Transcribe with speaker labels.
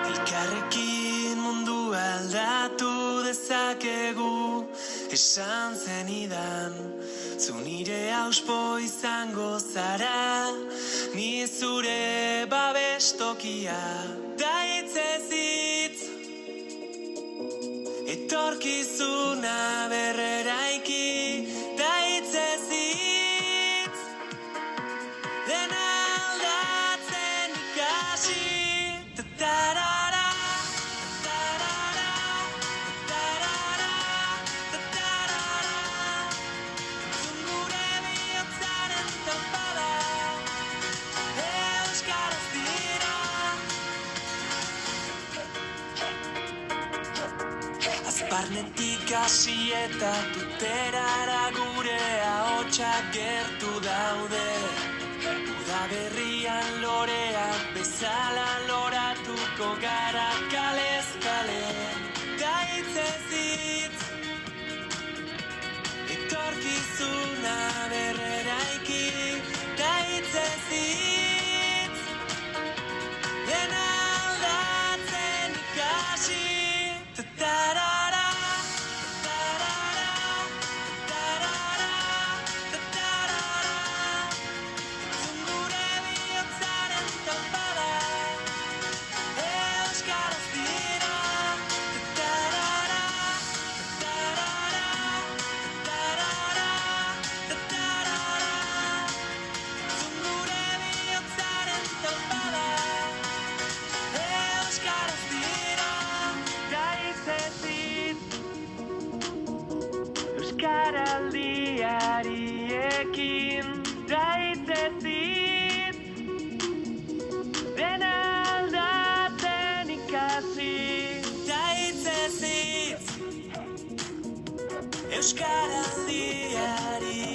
Speaker 1: Elkarrekin mundua aldatu dezakegu, esan zenidan, zu nire auspo izango zara, ni zure babestokia, da hitzez hitz, etorkizuna berreraiki, da hitzez hitz, dena aldatzen ikasi, tatarara, tatarara, tatarara, tatarara, gure bihotzaren tapada, euskaraz dira. Azparnetik hasi eta tuterara gure ahotsak gertu daude. Uda berrian loreak bezala loratuko gara kalez kale. Da hitzez hitz, etorkizuna berreraiki. Da hitzez hitz, dena aldatzen ikasi. Tatarara, tatarara, tatarara, tatarara, gure bihotzaren tapada, euskaraz dira. Tatarara, tatarara, tatarara, tatarara, gure bihotzaren tapada, euskaraz dira. Da hitzez hitz, euskaraldiariekin. Da hitzez hitz, dena aldatzen ikasi. Da hitzez hitz, euskaraldiariekin.